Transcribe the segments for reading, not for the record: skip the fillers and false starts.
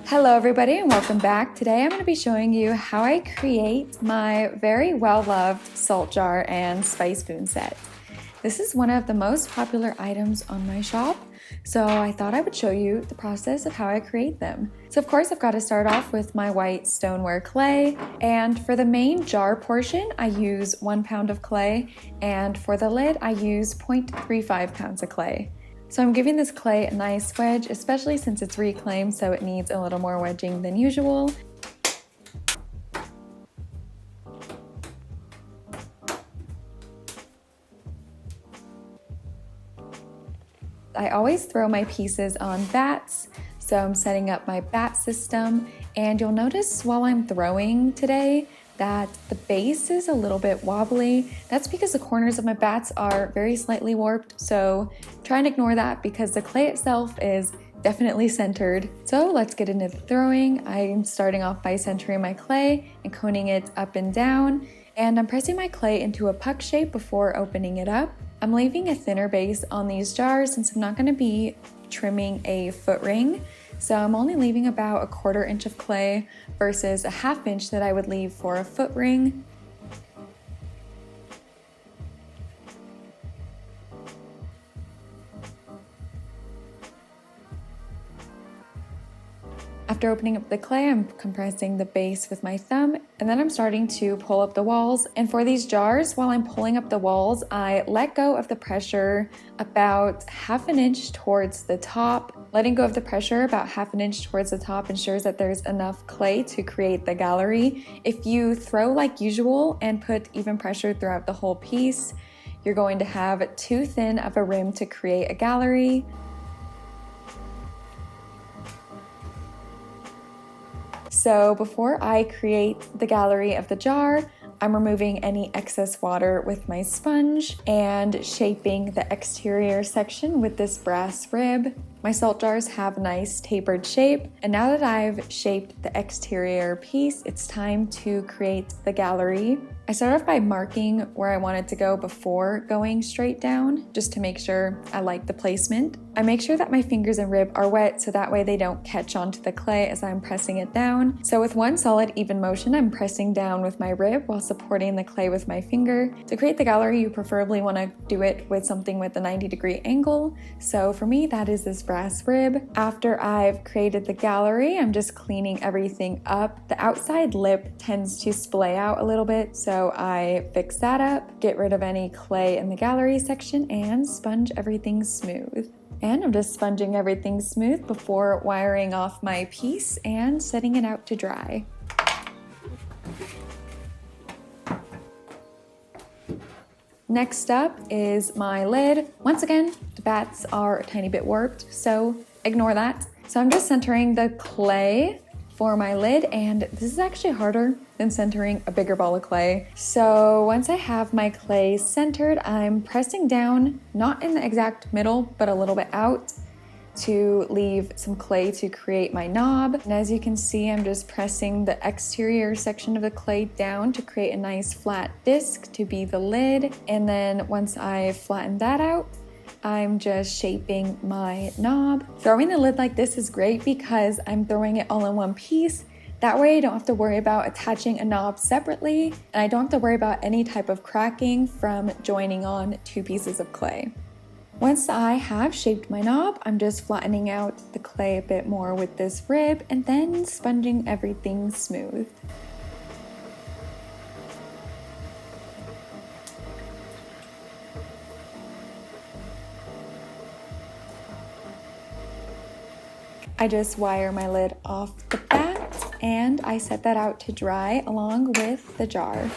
Hello everybody and welcome back. Today I'm going to be showing you how I create my very well-loved salt jar and spice spoon set. This is one of the most popular items on my shop, so I thought I would show you the process of how I create them. So of course I've got to start off with my white stoneware clay, and for the main jar portion I use 1 pound of clay, and for the lid I use 0.35 pounds of clay. So I'm giving this clay a nice wedge, especially since it's reclaimed, so it needs a little more wedging than usual. I always throw my pieces on bats, so I'm setting up my bat system, and you'll notice while I'm throwing today that the base is a little bit wobbly. That's because the corners of my bats are very slightly warped, so try and ignore that because the clay itself is definitely centered. So let's get into the throwing. I'm starting off by centering my clay and coning it up and down, and I'm pressing my clay into a puck shape before opening it up. I'm leaving a thinner base on these jars since I'm not going to be trimming a foot ring. So I'm only leaving about a 1/4 inch of clay versus a 1/2 inch that I would leave for a foot ring. After opening up the clay, I'm compressing the base with my thumb, and then I'm starting to pull up the walls. And for these jars, while I'm pulling up the walls, I let go of the pressure about 1/2 inch towards the top. Letting go of the pressure about 1/2 inch towards the top ensures that there's enough clay to create the gallery. If you throw like usual and put even pressure throughout the whole piece, you're going to have too thin of a rim to create a gallery. So before I create the gallery of the jar, I'm removing any excess water with my sponge and shaping the exterior section with this brass rib. My salt jars have a nice tapered shape, and now that I've shaped the exterior piece, it's time to create the gallery. I start off by marking where I want it to go before going straight down, just to make sure I like the placement. I make sure that my fingers and rib are wet so that way they don't catch onto the clay as I'm pressing it down. So with one solid even motion, I'm pressing down with my rib while supporting the clay with my finger. To create the gallery, you preferably want to do it with something with a 90-degree angle. So for me, that is this brass rib. After I've created the gallery, I'm just cleaning everything up. The outside lip tends to splay out a little bit, so I fix that up, get rid of any clay in the gallery section, and sponge everything smooth. And I'm just sponging everything smooth before wiring off my piece and setting it out to dry. Next up is my lid. Once again, the bats are a tiny bit warped, so ignore that. So I'm just centering the clay for my lid, and this is actually harder than centering a bigger ball of clay. So once I have my clay centered, I'm pressing down, not in the exact middle, but a little bit out to leave some clay to create my knob. And as you can see, I'm just pressing the exterior section of the clay down to create a nice flat disc to be the lid. And then once I've flattened that out, I'm just shaping my knob. Throwing the lid like this is great because I'm throwing it all in one piece. That way I don't have to worry about attaching a knob separately, and I don't have to worry about any type of cracking from joining on 2 pieces of clay. Once I have shaped my knob, I'm just flattening out the clay a bit more with this rib and then sponging everything smooth. I just wire my lid off the bat and I set that out to dry along with the jar.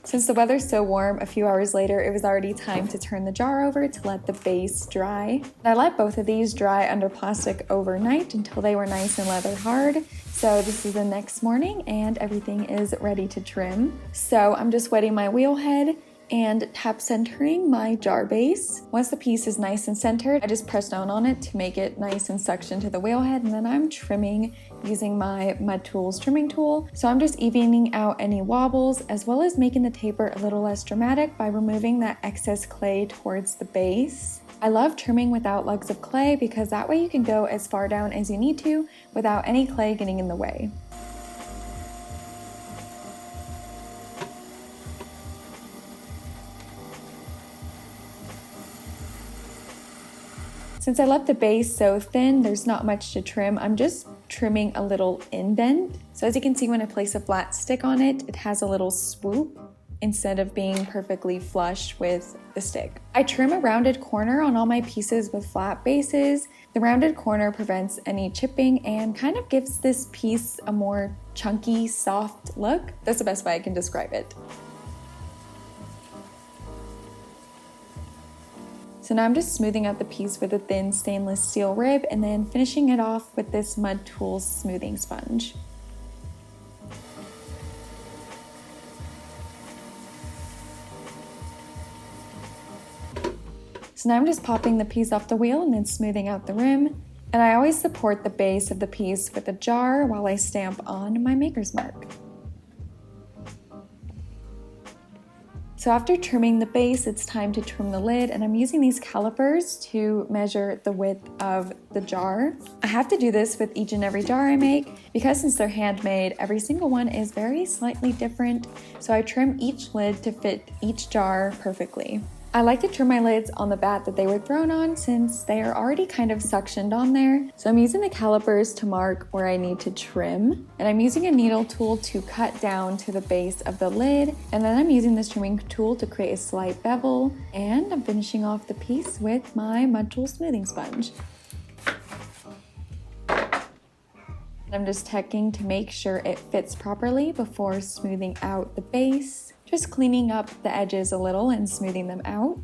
Since the weather's so warm, a few hours later, it was already time to turn the jar over to let the base dry. I let both of these dry under plastic overnight until they were nice and leather hard. So this is the next morning and everything is ready to trim. So I'm just wetting my wheel head and tap centering my jar base. Once the piece is nice and centered, I just press down on it to make it nice and suction to the wheel head, and then I'm trimming using my Mud Tools trimming tool. So I'm just evening out any wobbles as well as making the taper a little less dramatic by removing that excess clay towards the base. I love trimming without lugs of clay because that way you can go as far down as you need to without any clay getting in the way. Since I left the base so thin, there's not much to trim. I'm just trimming a little indent. So as you can see, when I place a flat stick on it, it has a little swoop instead of being perfectly flush with the stick. I trim a rounded corner on all my pieces with flat bases. The rounded corner prevents any chipping and kind of gives this piece a more chunky, soft look. That's the best way I can describe it. So now I'm just smoothing out the piece with a thin stainless steel rib and then finishing it off with this Mud Tools smoothing sponge. So now I'm just popping the piece off the wheel and then smoothing out the rim. And I always support the base of the piece with a jar while I stamp on my maker's mark. So after trimming the base, it's time to trim the lid, and I'm using these calipers to measure the width of the jar. I have to do this with each and every jar I make because since they're handmade, every single one is very slightly different. So I trim each lid to fit each jar perfectly. I like to trim my lids on the bat that they were thrown on since they are already kind of suctioned on there. So I'm using the calipers to mark where I need to trim. And I'm using a needle tool to cut down to the base of the lid. And then I'm using this trimming tool to create a slight bevel. And I'm finishing off the piece with my Mud Tool smoothing sponge. I'm just checking to make sure it fits properly before smoothing out the base. Just cleaning up the edges a little and smoothing them out.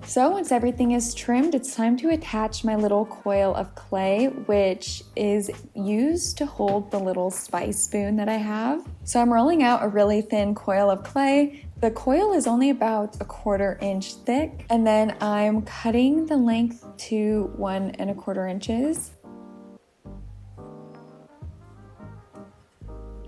So once everything is trimmed, it's time to attach my little coil of clay, which is used to hold the little spice spoon that I have. So I'm rolling out a really thin coil of clay. The coil is only about 1/4 inch thick, and then I'm cutting the length to 1 1/4 inches.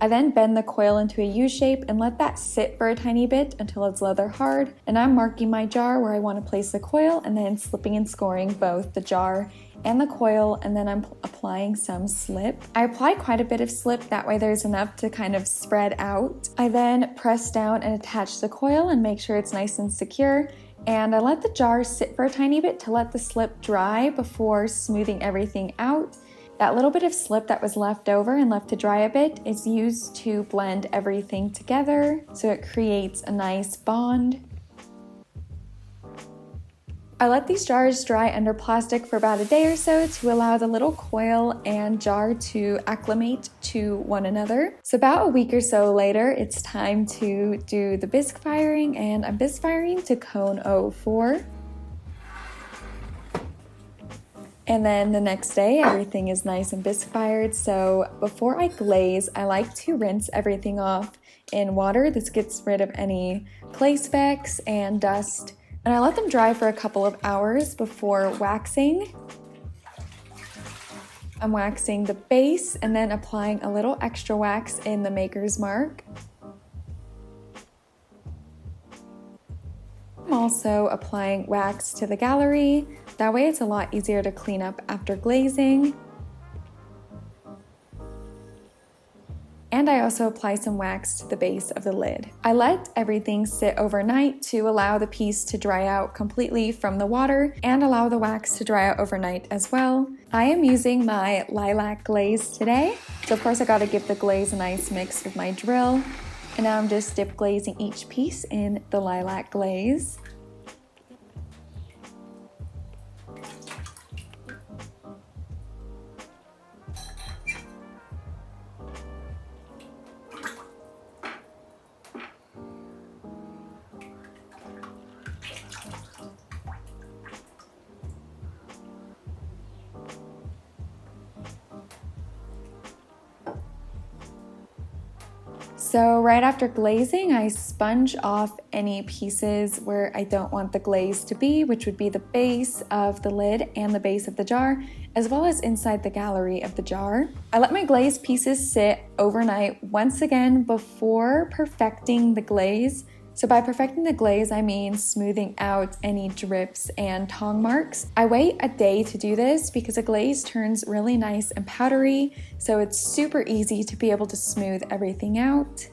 I then bend the coil into a U shape and let that sit for a tiny bit until it's leather hard. And I'm marking my jar where I want to place the coil and then slipping and scoring both the jar and the coil, and then I'm applying some slip. I apply quite a bit of slip, that way there's enough to kind of spread out. I then press down and attach the coil and make sure it's nice and secure. And I let the jar sit for a tiny bit to let the slip dry before smoothing everything out. That little bit of slip that was left over and left to dry a bit is used to blend everything together so it creates a nice bond. I let these jars dry under plastic for about a day or so to allow the little coil and jar to acclimate to one another. So about a week or so later, it's time to do the bisque firing, and I'm bisque firing to cone 04. And then the next day, everything is nice and bisque fired. So before I glaze, I like to rinse everything off in water. This gets rid of any clay specks and dust. And I let them dry for a couple of hours before waxing. I'm waxing the base and then applying a little extra wax in the maker's mark. I'm also applying wax to the gallery. That way it's a lot easier to clean up after glazing. And I also apply some wax to the base of the lid. I let everything sit overnight to allow the piece to dry out completely from the water and allow the wax to dry out overnight as well. I am using my lilac glaze today. So of course I gotta give the glaze a nice mix with my drill. And now I'm just dip glazing each piece in the lilac glaze. So right after glazing, I sponge off any pieces where I don't want the glaze to be, which would be the base of the lid and the base of the jar, as well as inside the gallery of the jar. I let my glaze pieces sit overnight once again before perfecting the glaze So by perfecting the glaze, I mean smoothing out any drips and tong marks. I wait a day to do this because a glaze turns really nice and powdery, so it's super easy to be able to smooth everything out.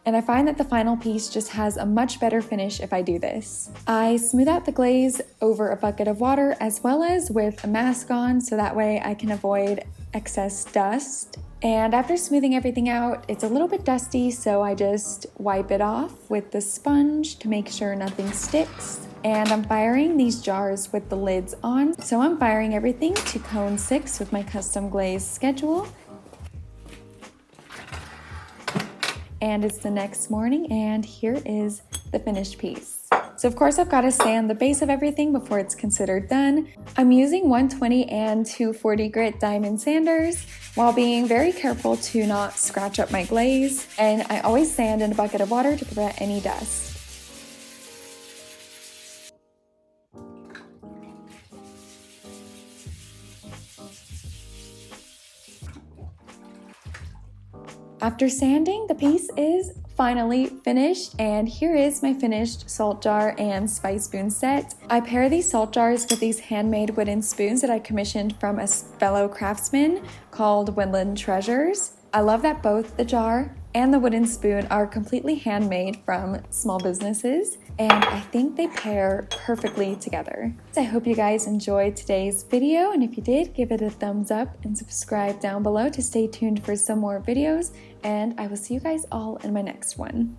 And I find that the final piece just has a much better finish if I do this. I smooth out the glaze over a bucket of water as well as with a mask on, so that way I can avoid excess dust. And after smoothing everything out, it's a little bit dusty, so I just wipe it off with the sponge to make sure nothing sticks. And I'm firing these jars with the lids on. So I'm firing everything to cone 6 with my custom glaze schedule. And it's the next morning, and here is the finished piece. So of course I've got to sand the base of everything before it's considered done. I'm using 120 and 240 grit diamond sanders while being very careful to not scratch up my glaze, and I always sand in a bucket of water to prevent any dust. After sanding, the piece is finally finished, and here is my finished salt jar and spice spoon set. I pair these salt jars with these handmade wooden spoons that I commissioned from a fellow craftsman called Woodland Treasures. I love that both the jar and the wooden spoon are completely handmade from small businesses, and I think they pair perfectly together. So I hope you guys enjoyed today's video, and if you did, give it a thumbs up and subscribe down below to stay tuned for some more videos, and I will see you guys all in my next one.